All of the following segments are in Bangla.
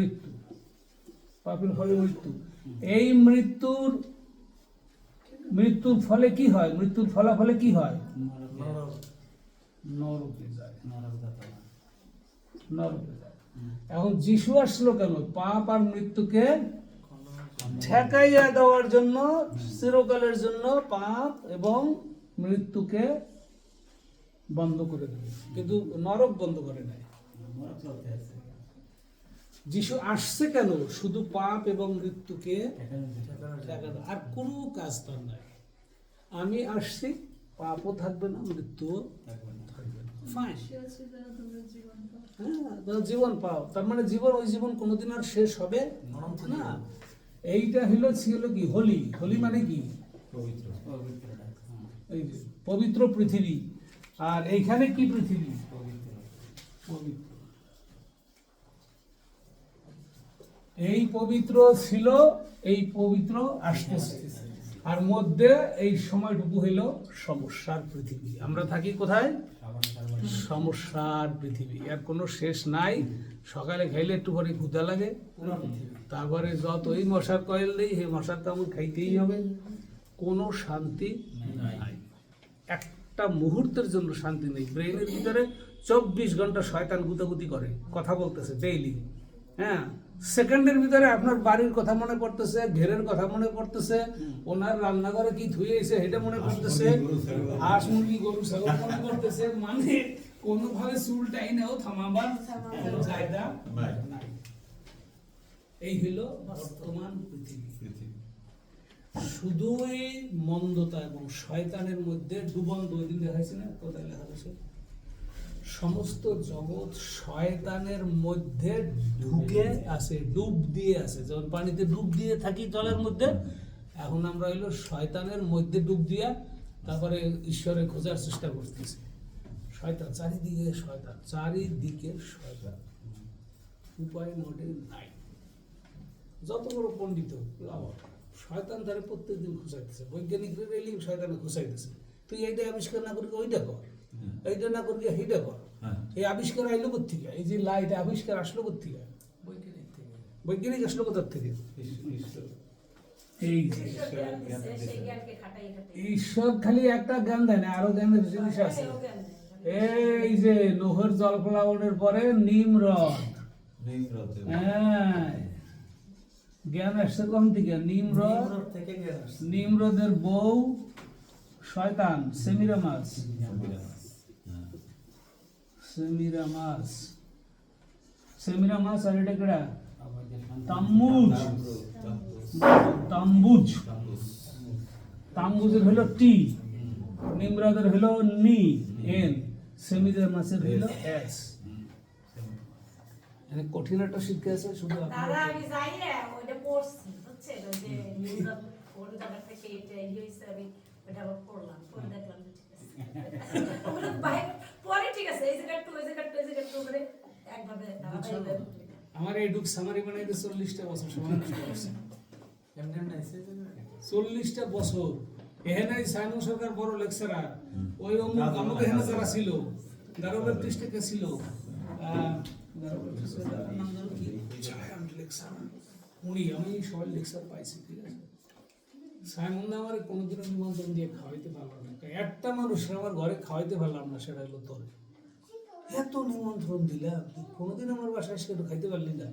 মৃত্যু, পাপের ফলে মৃত্যু। এই মৃত্যুর ফলে কি হয়? মৃত্যুর ফলাফলে কি হয়? নরকে যায়। এখন যিশু আসলো কেন? পাপ আর মৃত্যুকে ঠেকাইয়া দেওয়ার জন্য, চিরকালের জন্য পাপ এবং মৃত্যুকে বন্ধ করে দেবে, কিন্তু নরক বন্ধ করে নাই। যিশু আসছে কেন? শুধু পাপ এবং মৃত্যুকে ঠেকানো, আর কোনো কাজ তার নাই। আমি আসছি, পাপও থাকবে না, মৃত্যুও থাকবে না। ফাইন, হ্যাঁ, জীবন পাও। তার মানে জীবন, ওই জীবন কোনোদিন আর শেষ হবে না। এইটা ছিল কি? হোলি। হোলি মানে কি? পবিত্র পৃথিবী। আর এইখানে কি পৃথিবী? পবিত্র। এই পবিত্র ছিল, এই পবিত্র আসতেছে, আর মধ্যে এই সময়টুকু হইল সমস্যার পৃথিবী। আমরা থাকি কোথায়? সমস্যার পৃথিবী। এর কোনো শেষ নাই। সকালে খাইলে একটু পরে ক্ষুধা লাগে, তারপরে যতই মশার কয়েল নেই, সেই মশার কামড় খাইতেই হবে। কোনো শান্তি নাই, একটা মুহূর্তের জন্য শান্তি নেই। ব্রেনের ভিতরে 24 ঘন্টা শয়তান গুতাগুতি করে, কথা বলতেছে ডেইলি। হ্যাঁ, সেকেন্ডের ভিতরে আপনার বাড়ির কথা মনে পড়তেছে, ঘেরের কথা মনে পড়তেছে, ওনার রান্নাঘরে কি ধুয়েছে এটা মনে পড়তেছে, হাঁস মুরগি গরু ছাগল মনে পড়তেছে। মানে কোনোভাবে চুলটাই নেও থামাবার জায়গা নাই। এই হলো বর্তমান পৃথিবী। শুধুই মন্দতা এবং শয়তানের মধ্যে ডুবন্ত। ওই দিন দেখাইছে না, কোথায় লেখা আছে? সমস্ত জগৎ শয়তানের মধ্যে ঢুকে আছে, ডুব দিয়ে আছে। যেমন পানিতে ডুব দিয়ে থাকি জলের মধ্যে, এখন আমরা হইলো শয়তানের মধ্যে ডুব দিয়া তারপরে ঈশ্বরে খোঁজার চেষ্টা করতেছি। শয়তান চারিদিকে, শয়তান চারিদিকে, শয়তান। উপায় মোটে নাই। যত বড় পণ্ডিত শয়তান তারে প্রত্যেকদিন খুঁচাইতেছে। বৈজ্ঞানিকরা রেলিং শয়তানে খুঁচাইতেছে, তুই এইটা আবিষ্কার না করি ওইটা কর, এইটা না করি সেইটা কর। এই আবিষ্কার আইলো কোথেকে? এই যে লাইট আবিষ্কার আসলো কোথেকে? বৈজ্ঞানিক আসলো কোথার থেকে? এই ঈশ্বর খালি একটা জ্ঞান দেয় না, আরো জ্ঞানের জিনিস আছে। এই যে নোহের জল প্লাবনের পরে নিমরদ, হ্যাঁ, জ্ঞান আসছে কোন থেকে? নিমরদের বউ শয়তান, সেমিরামাস। আর এটা কেডা? তাম্বুজের হলো টি, নিমরদের হলো নি এন, সেমিরামাসের হলো এস। কঠিন একটা শিক্ষা আছে। শুধু আমার এই ডুক সামারি বানাইতে 40টা বছর সময় নষ্ট করছে। 40টা বছর। এখানে সাইমন সরকার বড় লেকচারার, ওই অমুক আমাকে এখানে যারা ছিল, গারবের পৃষ্ঠকে ছিল, আমি সবাই লেকচার পাইছি, ঠিক আছে। সাইমন আমার কোনোদিনও নিমন্ত্রণ দিয়ে খাওয়াইতে পারলাম না। একটা মানুষ আমার ঘরে খাওয়াইতে পারলাম না, সেটা হলো তোর। এত নিমন্ত্রণ দিলাম, কোনোদিন আমার বাসায় সেটা খাইতে পারলি না।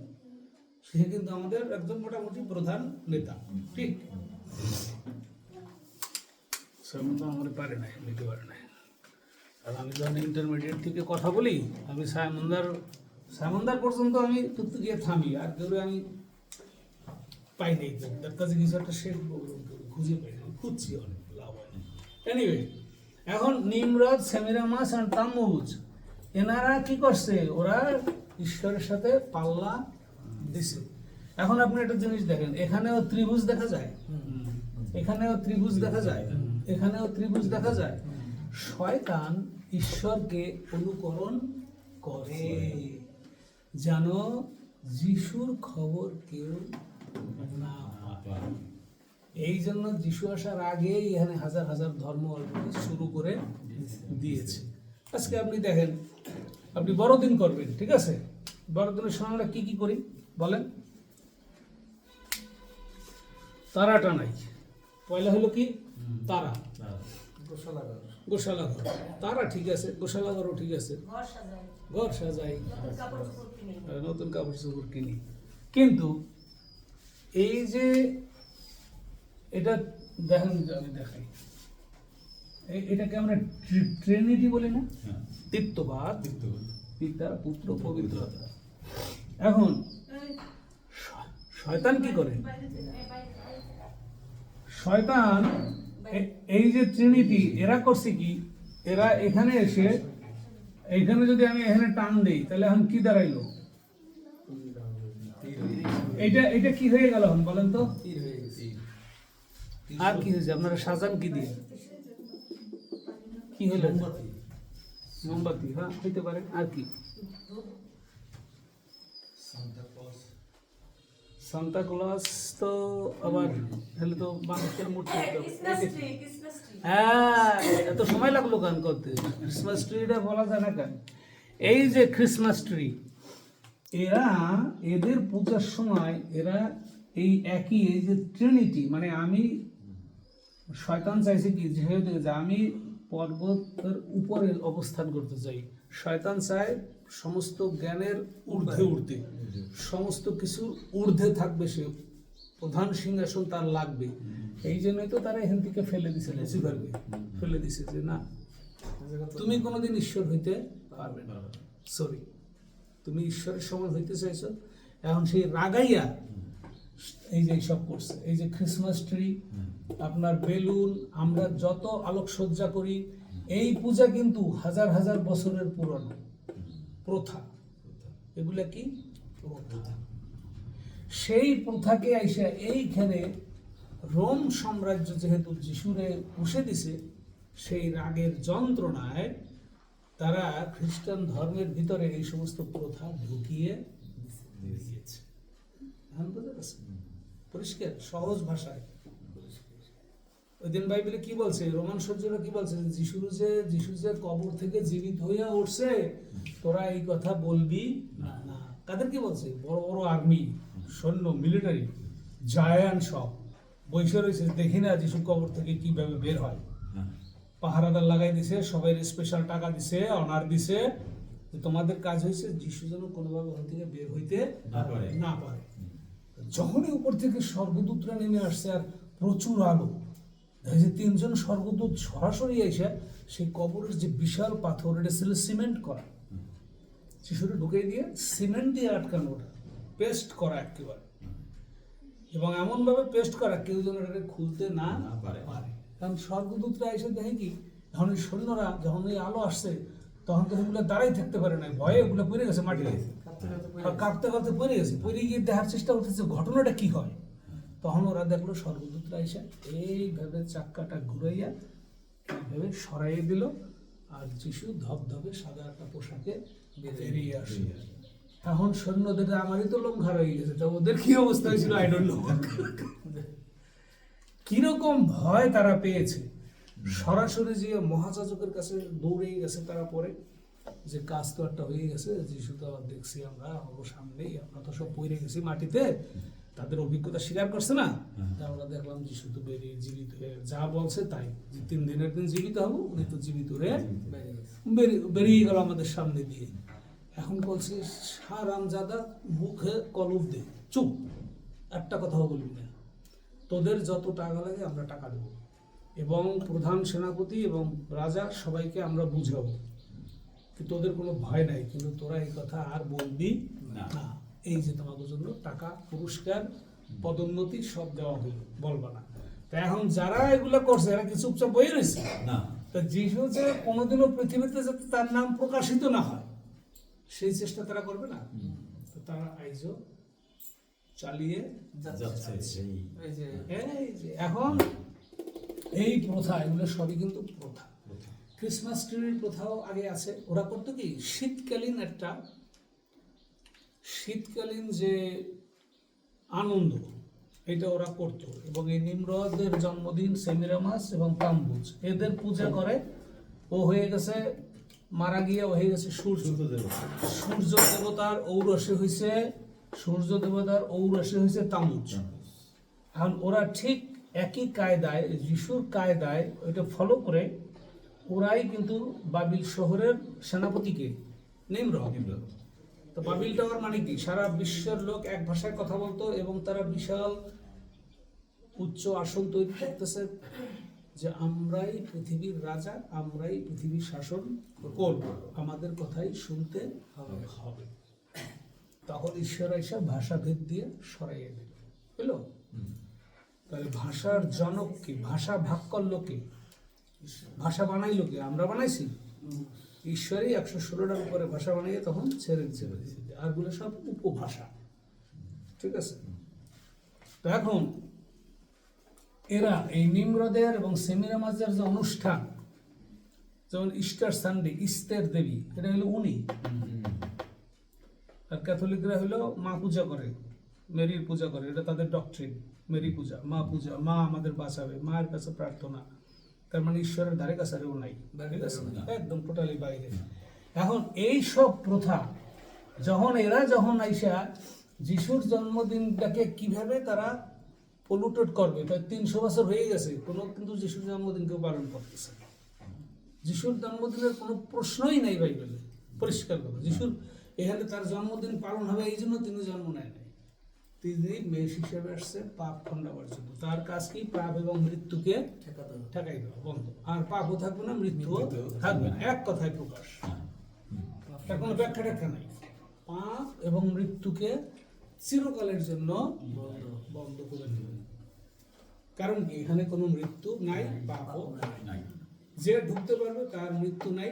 সে কিন্তু আমাদের একদম মোটামুটি প্রধান নেতা, ঠিক। সাইমন তো আমার পারে নাই, নিতে পারে নাই। আর আমি যখন ইন্টারমিডিয়েট থেকে কথা বলি, আমি সাইমনদার পর্যন্ত আমি তুই গিয়ে থামি, আর কেউ আমি পাই নাই। তার কাছে কিছু একটা শেষ খুঁজে পাই না, খুঁজছি, অনেক লাভ হয় না। এনিওয়ে, এখন নিমরদ, সেমিরামাস আর তাম্বুজ, এনারা কি করছে? ওরা ঈশ্বরের সাথে পাল্লা দিছে। এখন আপনি একটা জিনিস দেখেন, এখানেও ত্রিভুজ দেখা যায়, এখানেও ত্রিভুজ দেখা যায়, এখানেও ত্রিভুজ দেখা যায়। শয়তান ঈশ্বরকে অনুকরণ করে যেন যিশুর খবর কেউ না পায়। এই জন্য যিশু আসার আগেই এখানে হাজার হাজার ধর্ম শুরু করে দিয়েছে। আজকে আপনি দেখেন, আপনি বড়দিন করবেন, ঠিক আছে। বড়দিনের সময় আমরা কি করি? বলেন? তারাটা নাই। পয়লা হলো কি? তারা। গোশালাঘর, তারা ঠিক আছে, গোশালাঘরও ঠিক আছে, ঘর সাজাই, নতুন কাপড় চোপড় কিনি। কিন্তু এই যে এটা দেখেন, আমি দেখাই, এটাকে আমরা ট্রিনিটি বলি না? তৃত্ববাদ, পিতা পুত্র পবিত্র আত্মা। এখন শয়তান কি করে? শয়তান এই যে ট্রিনিটি এরা করছে কি, এরা এখানে এসে, এইখানে যদি আমি এখানে টান দেই তাহলে এখন কি দাঁড়াইলো? এটা কি হয়ে গেল এখন বলেন তো? আর কি হয়েছে? আপনারা সাজান কি দিয়ে? কি হলো? মোমবাতি। হ্যাঁ, হইতে পারে। আর কি? সান্তা ক্লজ তো আবার তাহলে তো মানুষের মূর্তি। হ্যাঁ, এত সময় লাগলো গান করতে। ক্রিসমাস ট্রিটা বলা যায় না কেন? এই যে ক্রিসমাস ট্রি, এরা এদের পূজার সময় এরা এই একই, এই যে ট্রিনিটি, মানে আমি, শয়তান চাইছে কি, যেহেতু আমি পর্বতের উপরে অবস্থান করতে চাই, শয়তান চায় সমস্ত জ্ঞানের ঊর্ধ্বে উঠতে, সমস্ত কিছুর ঊর্ধ্বে থাকবে সে, প্রধান সিংহাসন তার লাগবে। এই জন্যই তো তারা এখান থেকে ফেলে দিছে, লুসিফারকে ফেলে দিছে যে না, তুমি কোনোদিন ঈশ্বর হইতে পারবে না, সরি, তুমি ঈশ্বরের সমান হইতে চাইছো। এখন সেই রাগাইয়া এই যে সব করছে, এই যে ক্রিসমাস ট্রি, আপনার বেলুন, আমরা যত আলোকসজ্জা করি, এই পূজা কিন্তু হাজার হাজার বছরের পুরনো প্রথা। এগুলা কি প্রথা? সেই প্রথাকে আইসা এইখানে রোম সাম্রাজ্য যেহেতু যিশুরে পুষে দিছে, সেই রাগের যন্ত্রণায় তারা খ্রিস্টান ধর্মের ভিতরে এই সমস্ত প্রথা ঢুকিয়ে দিয়েছে। পরিষ্কার সহজ ভাষায় ওই দিন বাইবেলে কি বলছে? রোমান সৈন্যরা কি বলছে? যিশু যে কবর থেকে জীবিত হইয়া উঠছে, তোরা এই কথা বলবি না। কাদের কি বলছে? বড় বড় আর্মি, সৈন্য, মিলিটারি জায়ান্ট সব বৈশা রয়েছে, দেখি না যিশু কবর থেকে কিভাবে বের হয়। পাহারাদার লাগাই দিছে, সবাই স্পেশাল টাকা দিছে, অনার দিছে, তোমাদের কাজ হয়েছে যিশু যেন কোনোভাবে ওখান থেকে বের হইতে না পারে। যখনই উপর থেকে স্বর্গদূতরা নেমে আসছে আর প্রচুর আলো, যে তিনজন স্বর্গদূত সরাসরি এসে সেই কবরের যে বিশাল পাথর, এটা ছিল সিমেন্ট করা, শিশুরে ঢুকিয়ে দিয়ে সিমেন্ট দিয়ে আটকানো, ওটা পেস্ট করা একেবারে, এবং এমনভাবে পেস্ট করা কেউ যেন এটাকে খুলতে না পারে। কারণ স্বর্গদূতরা এসে দেখে কি, এখন ওই সৈন্যরা যখন ওই আলো আসছে, তখন তো ওগুলো দাঁড়াই থাকতে পারে না, ভয়ে ওগুলো পড়ে গেছে মাটিতে, কাঁপতে কাঁপতে পড়ে গেছে, পড়ে গিয়ে দেখার চেষ্টা করতেছে ঘটনাটা কি হয়। তখন ওরা দেখলো স্বর্গদূতরা এসে এইভাবে চাক্কাটা ঘুরাইয়া এইভাবে সরাইয়ে দিল, আর যিশু ধবধবে সাদা একটা পোশাকে বেরিয়ে আসে। এখন সৈন্যদের, আমারই তো লোম খারাপ হয়ে গেছে, তো ওদের কি অবস্থা হয়েছিল আই ডোন্ট নো। কিরকম ভয় তারা পেয়েছে, সরাসরি যে মহাযাজকের কাছে দৌড়ে গেছে তারা, পরে যে কাজ তো একটা হয়ে গেছে, যিশু তো দেখছি আমরা আমার সামনেই, আমরা তো সব পড়ে গেছি মাটিতে, তাদের অভিজ্ঞতা স্বীকার করছে না, আমরা দেখলাম যিশু তো বেরিয়ে জীবিত হয়ে যা বলছে তাই, যে 3 দিনের দিন জীবিত হবো, উনি তো জীবিত হয়ে বেরিয়ে গেল আমাদের সামনে দিয়ে। এখন বলছে, হারামজাদা, মুখে কলম দে, চুপ, একটা কথাও বলবি না, তোদের যত টাকা লাগে আমরা টাকা দেবো, এবং প্রধান সেনাপতি এবং রাজা সবাইকে আমরা বুঝাবো, তোদের কোনো ভয় নাই, কিন্তু তোরা এই কথা আর বলবি না, এই যে তোমাদের জন্য টাকা, পুরস্কার, পদোন্নতি সব দেওয়া হইল, বলবা না। তা এখন যারা এগুলো করছে, এরা কি চুপচাপ বই রয়েছে না? তা যিশু যে কোনোদিনও পৃথিবীতে যাতে তার নাম প্রকাশিত না হয়, সেই চেষ্টা তারা করবে না। তো তারা আইজও চালিয়ে যাচ্ছে। এখন এই প্রথা, এগুলো সবই কিন্তু প্রথা। ক্রিসমাস ট্রির প্রথাও আগে আছে। ওরা করতো কি, শীতকালীন যে আনন্দ, এটা ওরা করতো, এবং এই নিমরোদের জন্মদিন সেমিরামাস এবং তাম্বুজ, এদের পূজা করে। ও হয়ে গেছে মারা গিয়ে, ও হয়ে গেছে সূর্য দেবতার ঔরসে হয়েছে সূর্য দেবতার ঔরাসী হয়েছে তামুজ। এখন ওরা ঠিক একই কায়দায়, যিশুর কায়দায় ওইটা ফলো করে ওরাই কিন্তু বাবিল শহরের সেনাপতিকে নিমরদ। তো বাবিল টাওয়ার মানে কি, সারা বিশ্বের লোক এক ভাষায় কথা বলতো এবং তারা বিশাল উচ্চ আসন তৈরি করতেছে যে আমরাই পৃথিবীর রাজা, আমরাই পৃথিবীর শাসন করব, আমাদের কথাই শুনতে হবে। তখন ঈশ্বর এসে ভাষাভেদ দিয়ে সরাইয়ে দেবে, বুঝলো? তাহলে ভাষার জনক কি, ভাষা ভাগ করলো কে, ভাষা বানাইলো কে? আমরা বানাইছি? ঈশ্বরই 116টার উপরে ভাষা বানাইয়ে তখন ছেড়ে দিয়েছে, আর গুলো সব উপভাষা। ঠিক আছে? তো এখন এরা এই নিমরদের এবং সেমিরামাজের যে অনুষ্ঠান, যেমন ইস্টার সানডে, ইস্তের দেবী, এটা হলো উনি। আর ক্যাথলিকরা হলো মা পূজা করে, মেরির পূজা করে, এটা তাদের ডক্ট্রিন। মেরি পূজা, মা পূজা, মা আমাদের বাঁচাবে, মায়ের কাছে প্রার্থনা। তার মানে ঈশ্বরের ধারে কাছেও নাই, একদম টোটালি বাইরে। এখন এই সব প্রথা যখন আইসা যিশুর জন্মদিনটাকে কিভাবে তারা পলুটেড করবে, তাই 300 বছর হয়ে গেছে, কোনো কিন্তু যিশুর জন্মদিন কেউ পালন করতেছে। যিশুর জন্মদিনের কোনো প্রশ্নই নাই বাইবেলে, পরিষ্কার কথা। যিশুর এখানে তার জন্মদিন পালন হবে এই জন্য তিনি জন্ম নেয় নাই, তিনি মেষ হিসেবে আসছে পাপ খণ্ডাবার জন্য। তার কাজ কি? পাপ এবং মৃত্যুকে ঠেকাই দেওয়া, বন্ধ। আর পাপও থাকবে না, মৃত্যুও থাকবে না, এক কথায় প্রকাশ। তার কোনো ব্যাখ্যা ট্যাখ্যা নাই। পাপ এবং মৃত্যুকে চিরকালের জন্য বন্ধ করে দেবে। কারণ কি? এখানে কোনো মৃত্যু নাই, পাপও নাই। যে ঢুকতে পারবে তার মৃত্যু নাই,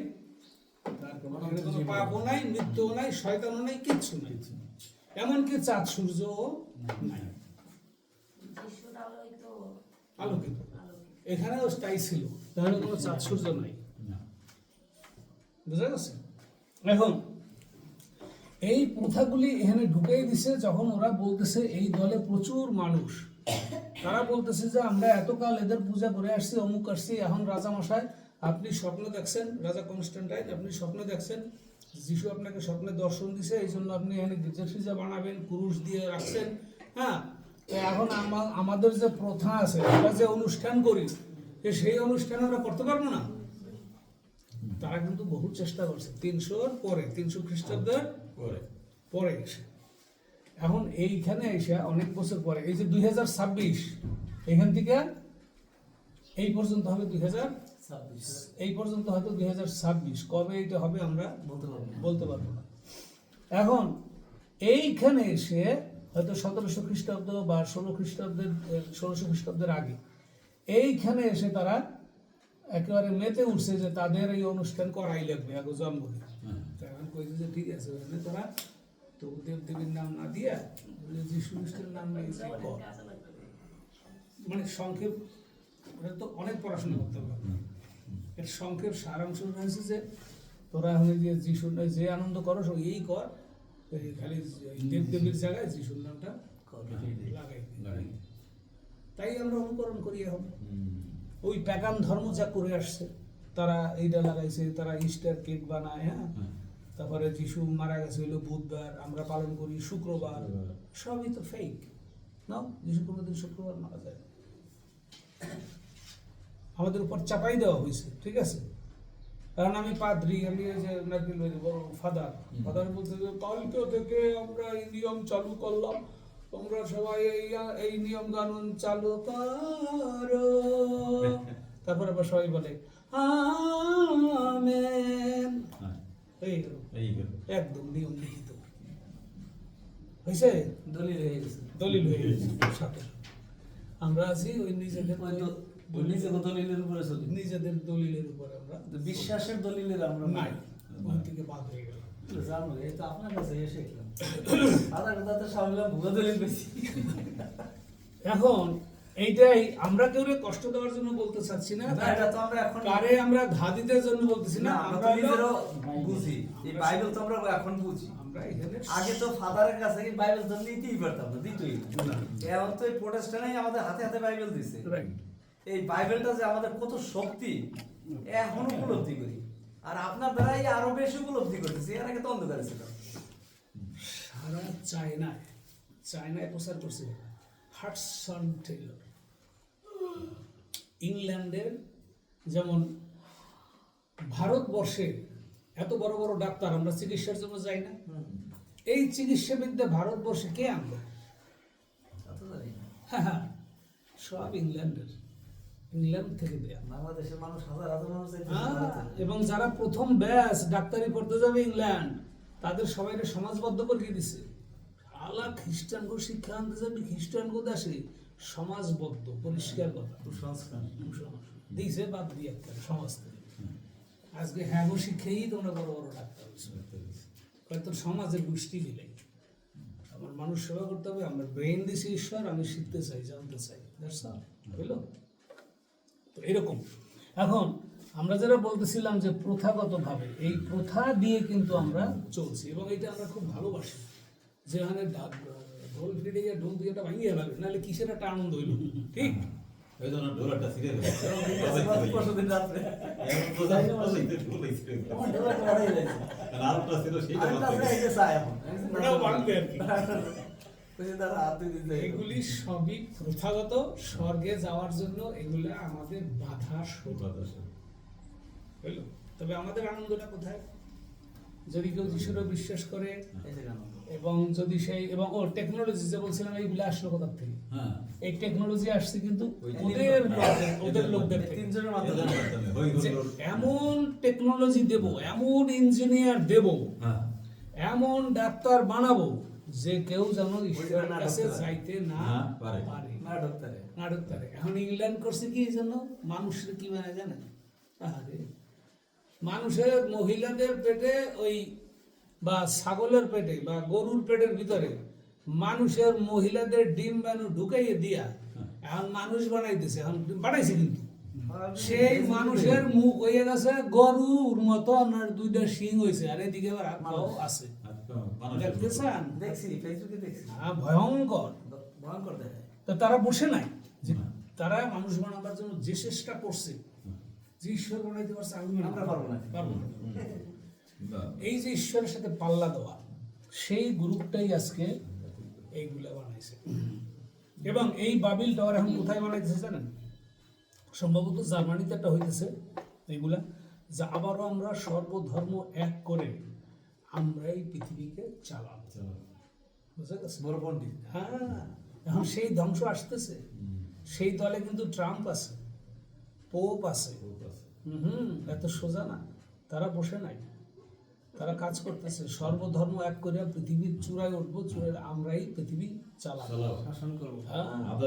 তার কোনো পাপও নাই, মৃত্যুও নাই, শয়তানও নাই, কিচ্ছু নাই। এমনকি চাঁদ সূর্যও নাই, আলোকিত। এখানেও তাই ছিল, তাহলে কোনো চাঁদ সূর্য নাই। বুঝা গেছে? এখন এই প্রথাগুলি এখানে ঢুকেই দিছে। যখন ওরা বলতেছে, এই দলে প্রচুর মানুষ, তারা বলতেছে যে আমরা এতকাল এদের পূজা করে আসছি, অমুক আসছি, এখন রাজা মশাই আপনি স্বপ্ন দেখছেন, রাজা কনস্ট্যান্টাইন আপনি স্বপ্ন দেখছেন, যিশু আপনাকে স্বপ্নে দর্শন দিছে, এই জন্য আপনি এখানে গির্জা ফির্জা বানাবেন, কুরুশ দিয়ে রাখছেন। হ্যাঁ, তো এখন আমাদের যে প্রথা আছে, আমরা যে অনুষ্ঠান করি, সেই অনুষ্ঠান আমরা করতে পারবো না। তারা কিন্তু বহু চেষ্টা করছে, 300 পরে, 300 খ্রিস্টাব্দের পরে এসে। এখন এইখানে এসে অনেক বছর পরে, এই যে 2026, এখান থেকে এই পর্যন্ত হবে 2026, এই পর্যন্ত হয়তো 2026, কবে এটা হবে আমরা বলতে পারবো না। এখন এইখানে এসে হয়তো 1700 খ্রিস্টাব্দ বা 1600 খ্রিস্টাব্দের আগে এইখানে এসে তারা একেবারে মেতে উঠছে যে তাদের এই অনুষ্ঠান করাই লাগবে আগে জন্মদিন। এখন কইছে যে ঠিক আছে, তারা তো দেব দেবীর নাম না দিয়া যিশু খ্রিস্টের নাম নিয়ে, মানে সংক্ষেপ, এটা তো অনেক পড়াশোনা করতে হবে। এর সংক্ষেপ সারাংশ হয়েছে যে তোরা এখন যে যিশুর যে আনন্দ করো এই কর, খালি দেব দেবীর জায়গায় যিশুর নামটা লাগাই। তাই আমরা অনুকরণ করি। এখন ওই প্যাগান ধর্ম যা করে আসছে, তারা এইটা লাগাইছে, তারা ইস্টার কেক বানায়। হ্যাঁ, তারপরে যিশু মারা গেছে হইলো বুধবার, আমরা পালন করি শুক্রবার, সবই তো ফেক। না, যিশু কোনোদিন শুক্রবার মারা যায়, আমাদের উপর চাপাই দেওয়া হয়েছে। ঠিক আছে? কারণ আমি পাদ্রি, আমি ফাদার বলতে কালকে থেকে আমরা এই নিয়ম চালু করলাম, তোমরা সবাই এই নিয়ম কানুন চালু করো। তারপর আবার সবাই বলে আমেন। একদম নিয়ম লিখিত হয়েছে, দলিল হয়ে গেছে। আমরা আছি ওই নিজেদের দলিলের উপরে, আমরা বিশ্বাসের দলিলের আমরা নাই, ওখান থেকে বাদ হয়ে গেল। জানো, এই তো আপনার কাছে এসে শিখলাম। আদার কথা তো সবাই ভুয়া দলিল বেশি। এখন এইটাই আমরা কেউ কষ্ট দেওয়ার জন্য বলতে চাচ্ছি না, এটা তো আমরা এখন কারে আমরা ধাদিদের জন্য বলতেছি না, আমরা নিজেরও বুঝি। এই বাইবেল তো আমরা এখন বুঝি। আমরা এখানে আগে তো ফাদারের কাছে কি বাইবেল তো নিতেই পারতাম না, দিতই না। এখন তো এই প্রোটেস্ট্যান্টই আমাদের হাতে হাতে বাইবেল দিছে। এই বাইবেলটা যে আমাদের কত শক্তি এখন উপলব্ধি করি, আর আপনার দ্বারাই আরো বেশি উপলব্ধি করতেছি। এর আগে তো অন্ধকারে ছিল। সারা চায়নায় চায়নায় প্রচার করছে হাডসন টেইলর। ইংল্যান্ডের যেমন ভারতবর্ষে এত বড় বড় ডাক্তার আমরা চিকিৎসার জন্য যাই না, এই চিকিৎসাবিদ্যা ভারতবর্ষে কে আনবে? হ্যাঁ, সব ইংল্যান্ডের, ইংল্যান্ড থেকে দেয়া। বাংলাদেশের মানুষ হাজার হাজার মানুষ এবং যারা প্রথম ব্যাচ ডাক্তারি পড়তে যাবে ইংল্যান্ড, তাদের সবাইকে সমাজবদ্ধ করে দিছে। আলা খ্রিস্টানগো শিক্ষা আনতে যাবে, খ্রিস্টানগো দেশে সমাজবদ্ধ, পরিষ্কার কথা, কুসংস্কার দিয়েছে বাদ দিয়ে একটা সমাজ থেকে। আজকে হ্যাঁ গো শিক্ষাই তোমরা বড় বড় ডাক্তার হয়তো সমাজের গোষ্ঠী দিলে। আমার মানুষ সেবা করতে হবে, আমার ব্রেন দিছে ঈশ্বর, আমি শিখতে চাই, জানতে চাই, বুঝলো তো এরকম। এখন আমরা যারা বলতেছিলাম যে প্রথাগতভাবে এই প্রথা দিয়ে কিন্তু আমরা চলছি, এবং এটা আমরা খুব ভালোবাসি। যেখানে ঢোল ফিরে গিয়ে ঢোল দিয়ে এটা ভাঙিয়ে যাবে, নাহলে কিসের একটা আনন্দ হইল, ঠিক? এগুলি সবই প্রথাগত, স্বর্গে যাওয়ার জন্য এগুলা আমাদের বাধা হইল। তবে আমাদের আনন্দটা কোথায়? যদি কেউ যিশুরও বিশ্বাস করে, এবং যদি সেই এবং ও টেকনোলজি যে বলছিলাম এইগুলো আসলো কোথা থেকে? এই টেকনোলজি আসছে কিন্তু ওদের লোকদের থেকে। যে এমন টেকনোলজি দেব, এমন ইঞ্জিনিয়ার দেব, এমন ডাক্তার বানাবো যে কেউ যেন ঈশ্বরের কাছে যাইতে না পারে, না ঢুকতে। এখন ইংল্যান্ড করছে কি এই জন্য? মানুষের কি মানে জানেন? আরে মানুষের মহিলাদের পেটে ওই বা ছাগলের পেটে বা গরুর পেটের ভিতরে মানুষের মহিলাদের ডিম বানু ঢুকাইয়ে দিয়া এখন মানুষ বানাইতেছে, এখন বানাইছে কিন্তু সেই মানুষের মুখ হয়ে গেছে গরুর মতো, আপনার দুইটা শিং হয়েছে, আর এদিকে আবার হাত পাও আছে। দেখতেছেন? দেখছি, ফেসবুকে দেখছি। ভয়ঙ্কর ভয়ঙ্কর দেখায়। তো তারা বসে নাই, যে তারা মানুষ বানাবার জন্য যে চেষ্টা করছে, যে ঈশ্বর বানাইতে পারছে, আমরা পারবো না। এই যে ঈশ্বরের সাথে পাল্লা দেওয়া, সেই গ্রুপটাই আজকে এইগুলা বানাইছে। এবং এই বাবিল টাওয়ার এখন কোথায় বানাইতেছে জানেন? সম্ভবত জার্মানিতে একটা হইতেছে এইগুলা, যা আবারও আমরা সর্বধর্ম এক করে আমরা এই পৃথিবীকে চালাবো। বুঝা গেছে? হ্যাঁ, এখন সেই ধ্বংস আসতেছে। সেই দলে কিন্তু ট্রাম্প আছে, পোপ আছে। এত সোজা না, তারা বসে নাই, তারা কাজ করতেছে। সর্বধর্ম এক করে পৃথিবীর চূড়ায় উঠবো, চূড়ায় আমরাই পৃথিবী চালাবো, শাসন করবো।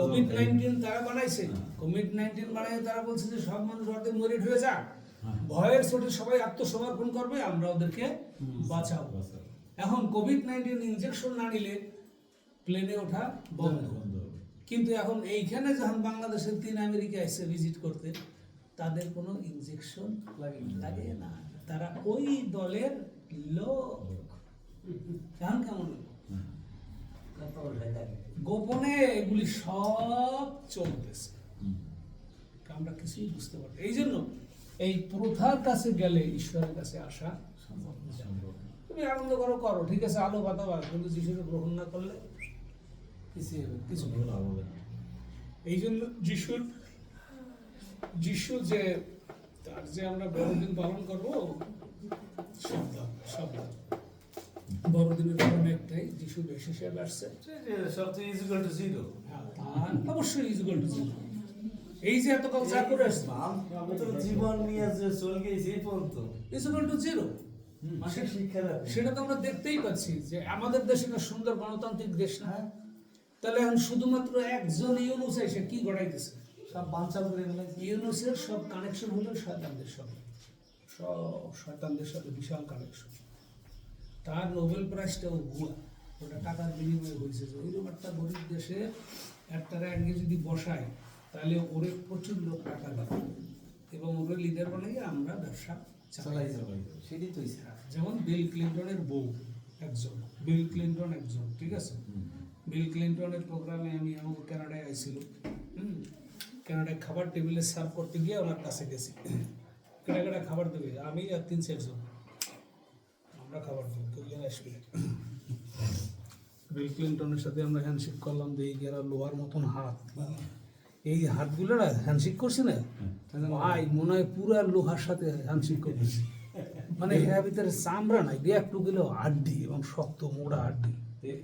কোভিড-19 তারা বানাইছে, কোভিড-19 বানাই তারা বলছে যে সব মানুষ অর্ধেক মরিট হয়ে যাক, ভয়ের চোটে সবাই আত্মসমর্পণ করবে, আমরা ওদেরকে বাঁচাবো। এখন কোভিড-19 ইনজেকশন না নিলে প্লেনে ওঠা বন্ধ। কিন্তু এখন এইখানে যখন বাংলাদেশের 3 আমেরিকা এসে ভিজিট করতে, তাদের কোনো ইনজেকশন লাগে না, তারা ওই দলের লোক। এখন কেমন গোপনে এগুলি সব চলতেছে, আমরা কিছুই বুঝতে পারি। এই জন্য এই প্রথার কাছে গেলে ঈশ্বরের কাছে আসা সম্ভব। তুমি আনন্দ করো, করো, ঠিক আছে, আলো বাতাবা, কিন্তু যিশুকে গ্রহণ না করলে কিছু হবে না। এই জন্য যিশু যে তার যে আমরা বড়দিন পালন করবো, সাবধান। বড়দিনের কারণ একটাই, যিশু বেশ হিসেবে আসছে, অবশ্যই ইজুয়াল টু জিরো। এই যে এতকাল যা করে আসছে, জীবন নিয়ে যে চলে গেছে এই পর্যন্ত ইজুয়াল টু জিরো, সেটা তো আমরা দেখতেই পাচ্ছি যে আমাদের দেশে একটা সুন্দর গণতান্ত্রিক দেশ না, তাহলে এখন শুধুমাত্র একজন ইউনুস এসে কি গড়াইতেছে, সব বাঞ্চাল করে ফেলেছে। ইউনুসের সব কানেকশন হলো শয়তানদের সাথে, সব শয়তানদের সাথে বিশাল কানেকশন। তার নোবেল প্রাইজটাও ভুয়া, ওটা টাকার বিনিময়ে হয়েছে। যে ওইরকম একটা গরিব দেশে একটারা একদিকে যদি বসায়, তাহলে ওরে প্রচুর লোক টাকা দেবে এবং ওরে লিডার বানাইয়ে আমরা ব্যবসা চালাই যাবো। সেটাই তো যেমন বিল ক্লিন্টনের বউ একজন, বিল ক্লিন্টন একজন, ঠিক আছে। বিল ক্লিন্টনের প্রোগ্রামে আমি আমার কানাডায় আইছিল, কানাডায় খাবার টেবিলে সার্ভ করতে গিয়ে ওনার কাছে গেছি। কেটা খাবার দেবে, আমি আর 3-4 জন আমরা খাবার দেবো, কেউ যেন আসবে। বিল ক্লিন্টনের সাথে আমরা হ্যান্ডশেক করলাম, দিয়ে গেরা লোহার মতন হাত, এই হাতগুলো না হ্যান্ডশেক করছি না ভাই, মনে হয় পুরা লোহার সাথে হ্যান্ডশেক করতেছি। মানে এর ভিতরে চামড়া নাই, একটু গেলেও হাড্ডি এবং শক্ত মোড়া হাড্ডি।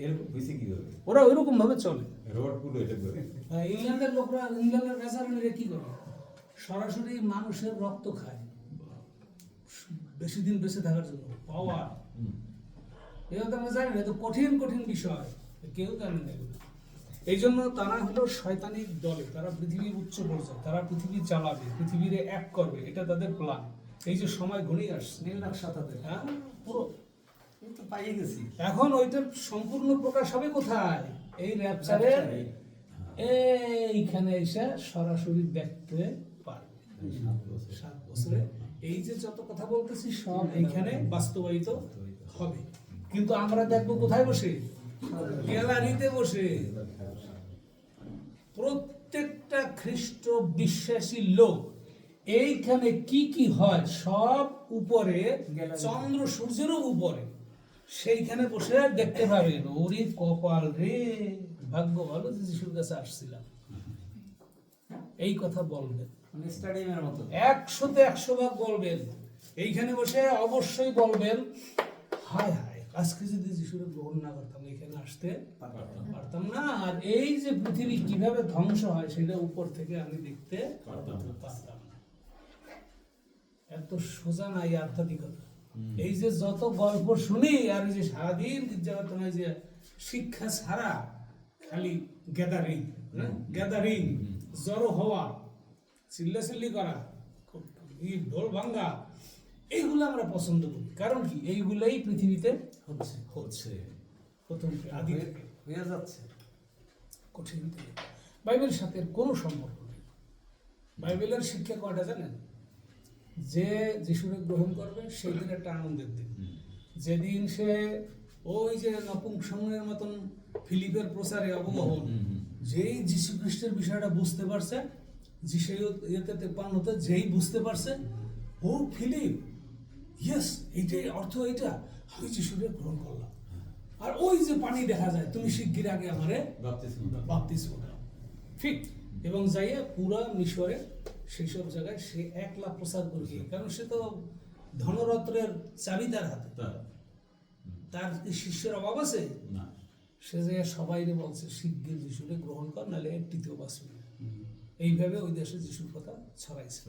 এরকম বেশি কি হবে? ওরা ওইরকম ভাবে চলে। রডগুলো এটা করে ইংল্যান্ডের লোকরা, ইংল্যান্ডের রেসারেন্টরা কি করে, সরাসরি মানুষের রক্ত খায় বেশি দিন বেঁচে থাকার জন্য, পাওয়ার। এগুলো তো আমরা জানি না, তো কঠিন কঠিন বিষয়, কেউ জানে না এগুলো। এই জন্য তারা হলো শয়তানিক দলে, তারা পৃথিবীর উচ্চ পর্যায়ে, তারা পৃথিবী চালাবে, পৃথিবীরে এক করবে, এটা তাদের প্ল্যান। এই যে সময় ঘনিয়ে আসছে, নীল নকশা তাদের, হ্যাঁ পুরো এই তো পাইয়ে গেছি। এখন ওইটার সম্পূর্ণ প্রকাশ হবে কোথায়? এই র্যাপচারে এইখানে এসে সরাসরি দেখতে পারবে 7 বছরে। এই যে যত কথা বলতেছি সব এইখানে বাস্তবায়িত হবে, কিন্তু আমরা দেখবো কোথায় বসে? গ্যালারিতে বসে। প্রত্যেকটা খ্রিস্ট বিশ্বাসী লোক এইখানে কি কি হয় সব উপরে, চন্দ্র সূর্যেরও উপরে, সেইখানে বসে দেখতে পাবেন। ওরে কপাল রে, ভাগ্য ভালো যে যিশুর কাছে আসছিলাম, এই কথা বলবেন। মানে স্টেডিয়ামের মতো 100-তে 100 ভাগ বলবেন। এইখানে বসে অবশ্যই বলবেন, হায় হায়, আজকে যদি যিশুর গ্রহণ না করতাম এখানে আসতে পারতাম না। আর এই যে পৃথিবী কিভাবে ধ্বংস হয় সেটা উপর থেকে আমি দেখতে পারতাম না। এত সোজা নাই আধ্যাত্মিকতা। এই যে যত গল্প শুনি, আর এই যে সারাদিন তোমার যে শিক্ষা ছাড়া খালি গ্যাদারিং, গ্যাদারিং, জড়ো হওয়া, চিল্লাচিল্লি করা, ঢোল ভাঙ্গা, এইগুলো আমরা পছন্দ করি। কারণ কি? এইগুলাই পৃথিবীতে হচ্ছে প্রথম আদি থেকে হয়ে যাচ্ছে। কঠিন থেকে বাইবেলের সাথে কোনো সম্পর্ক নেই। বাইবেলের শিক্ষা কয়টা জানেন? যে যিশুকে গ্রহণ করবে সেই দিন একটা আনন্দের দিন, যেদিন সে ওই যে নপুংসকের মতন ফিলিপের প্রচারে অবগাহন, যেই যিশু খ্রিস্টের বিষয়টা বুঝতে পারছে, যিশু ইয়েতে 53-তে যেই বুঝতে পারছে, ও ফিলিপ, ইয়েস, এইটাই অর্থ, এইটা আমি যিশুকে গ্রহণ করলাম। আর ওই যে পানি দেখা যায়, তুমি শিগগির আগে আমারে বাপ্তিস্ম দাও, ঠিক। এবং যাইয়া পুরা মিশরে সেই সব জায়গায় সে একলা প্রচার করে গিয়ে, কারণ সে তো ধনরত্নের চাবি তার হাতে, তার কি শিষ্যের অভাব আছে? সে যে সবাইরে বলছে শিগগির যিশুকে গ্রহণ কর, নাহলে একটিতেও বাঁচবে। এইভাবে ওই দেশে যিশুর কথা ছড়াইছে।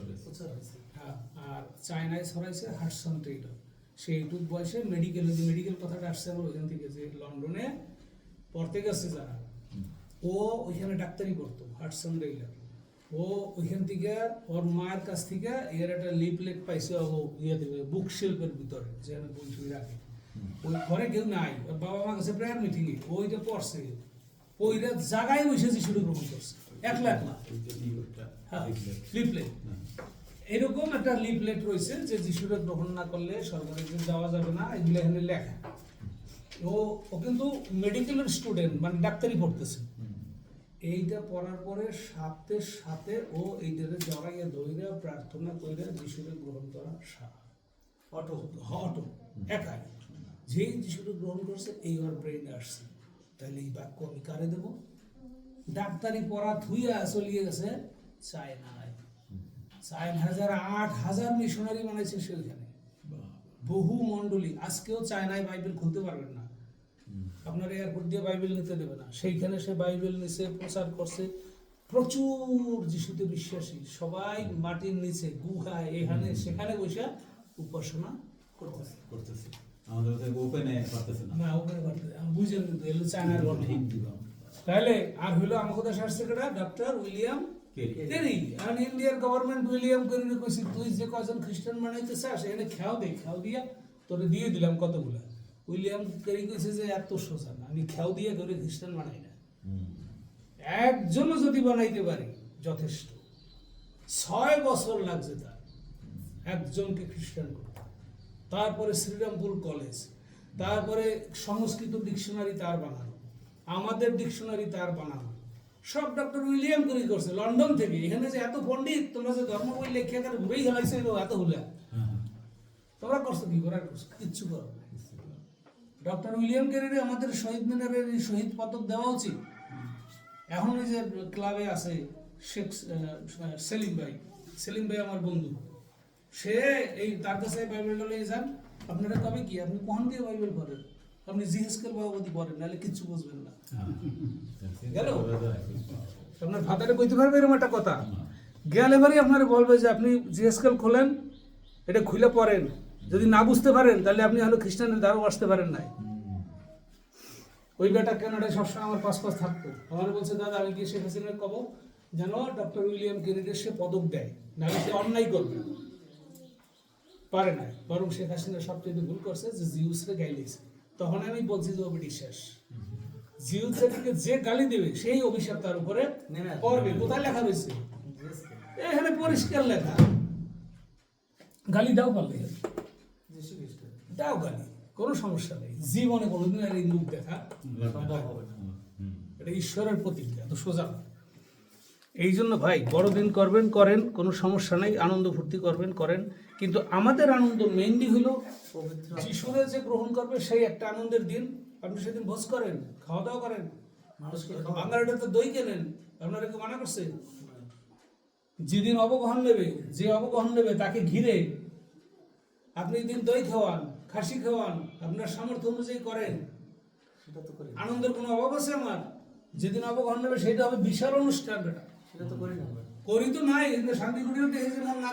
হ্যাঁ, আর চায়নায় ছড়াইছে হাডসন টেইলর। সে এইটুক বয়সে মেডিকেল কথাটা আসছে আমার ওইখান থেকে, যে লন্ডনে পড়তে গেছে যারা, ও ওইখানে ডাক্তারি পড়তো, হাডসন টেইলর। ও ওইখান থেকে ওর মায়ের কাছ থেকে এর একটা লিফলেট পাইছে, ও ইয়ে দেবে বুক শেলফের ভিতরে, যে বই টই রাখে। ওই ঘরে কেউ নাই, ওর বাবা মা কাছে প্রেয়ার মিটিংয়ে ওইটা পড়ছে, ওইটা জায়গায় বসে যিশুকে গ্রহণ করছে, একলা হ্যাঁ, লিফলেট। এরকম একটা লিফলেট রয়েছে যে যিশুকে গ্রহণ না করলে সরকারে যাওয়া যাবে না, এগুলো এখানে লেখা। ও কিন্তু মেডিকেলের স্টুডেন্ট, মানে ডাক্তারি পড়তেছে। এইটা পড়ার পরে সাথে সাথে ও এইটাকে জড়াইয়া ধইরা প্রার্থনা কইরা যিশুকে গ্রহণ করা অটো একাই। যেই যিশুকে গ্রহণ করছে এই ওর ব্রেইনে আসছে, তাহলে এই বাক্য আমি কারে দেবো? ডাক্তারি পড়া থুইয়া চলিয়ে গেছে চায়নায়। 8,000 মিশনারি বানাইছে সেখানে, বহু মন্ডলী। আজকেও চায়নায় বাইবেল খুলতে পারবেন না, আপনার এয়ারপোর্ট দিয়ে বাইবেল নিতে দেবে না। সেইখানে সে বাইবেল নিচে প্রচার করছে। প্রচুর যিশুতে বিশ্বাসী সবাই মাটির নিচে গুহায় এখানে সেখানে বসে উপাসনা করতেছে। আমাদের তো ওপেনে পারতেছে না। না, ওপেনে পারতেছে, আমি বুঝেন কিন্তু এলো চায়নার ঘটনা। তাহলে আর হইলো আমাকে শাস্ত্রে কেটা ডক্টর উইলিয়াম কেরি। আর ইন্ডিয়ার গভর্নমেন্ট উইলিয়াম কেরি কইছি, তুই যে কয়জন খ্রিস্টান বানাইতে চাস এখানে খেয়াও দিয়া তোরে দিয়ে দিলাম কতগুলা। উইলিয়াম কেরি কইছে যে এত সোজা না, আমি খেয়াও দিয়ে ধরে খ্রিস্টান বানাই না, একজনও যদি বানাইতে পারি যথেষ্ট। 6 বছর লাগছে তার একজনকে খ্রিস্টান করতে। তারপরে শ্রীরামপুর কলেজ, তারপরে সংস্কৃত ডিকশনারি তার বানানো, আমাদের ডিকশনারি তার বানানো, সব ডক্টর উইলিয়াম কেরি করছে লন্ডন থেকে। এখানে যে এত পণ্ডিত, তোমরা যে ধর্ম বই লেখে তার ঘুরেই হেলাইছে এত হলে, তোমরা করছো কি করার? করছো কিচ্ছু করো না। ডক্টর উইলিয়াম ক্যারিরে আমাদের শহীদ মিনারের এই শহীদ পদক দেওয়া উচিত। এখন এই যে ক্লাবে আছে শেখ সেলিম ভাই আমার বন্ধু, সে এই তার কাছে বাইবেলটা নিয়ে যান, আপনারা কবে কি আপনি কখন দিয়ে বাইবেল পড়েন, আপনি জিএসকের বাবাবতী পড়েন, নাহলে কিচ্ছু বুঝবেন না। গেল আপনার ফাদারে কইতে পারবে এরকম একটা কথা, গেলে এবারই আপনারা বলবে যে আপনি জিএসকেল খোলেন, এটা খুলে পড়েন, যদি না বুঝতে পারেন তাহলে আপনি হলো খ্রিস্টানের দ্বারাও আসতে পারেন নাই। ওই বেটা কানাডায় সবসময় আমার পাশ থাকতো, আমার বলছে দাদা আমি গিয়ে শেখ হাসিনাকে কব যেন ডক্টর উইলিয়াম ক্যারিরে সে পদক দেয়, নাহলে সে অন্যায় করবে। পারে না, বরং শেখ হাসিনা সবচেয়ে ভুল করছে যে জিউসরে গাইলেছে। তখন আমি বলছি যে ওবিডি শেষ, জিউসকে যে গালি দেবে সেই অভিশাপ তার উপরে নেমে আসবে। পড়বে। কোথায় লেখা রয়েছে? এখানে পরিষ্কার লেখা, গালি দাও পারলে যীশু খ্রিস্ট দাও গালি, কোনো সমস্যা নেই। জীবনে কোনোদিন আর এই মুখ দেখা সম্ভব হবে না। এটা ঈশ্বরের প্রতিজ্ঞা, তো সোজা। এই জন্য ভাই বড়দিন করবেন করেন, কোনো সমস্যা নেই, আনন্দ ফুর্তি করবেন করেন, কিন্তু আমাদের আনন্দ মেইনলি হলো পবিত্র যিশুরে যে গ্রহণ করবে সেই একটা আনন্দের দিন। আপনি সেদিন ভোজ করেন, খাওয়া দাওয়া করেন, মানুষকে বাঙালিটা তো দই কেনেন, আপনারা কেউ মানা করছে? যেদিন অবগাহন নেবে, যে অবগাহন নেবে তাকে ঘিরে আপনি দিন দই খাওয়ান, খাসি খাওয়ান, আপনার সামর্থ্য অনুযায়ী করেন, সেটা তো করি না। আনন্দের কোনো অভাব আছে আমার? যেদিন অবগাহন নেবে সেটা হবে বিশাল অনুষ্ঠান, বেটা সেটা তো করি না আমরা। করি তো নাই, কিন্তু শান্তি কুটিরে দেখেছি মন না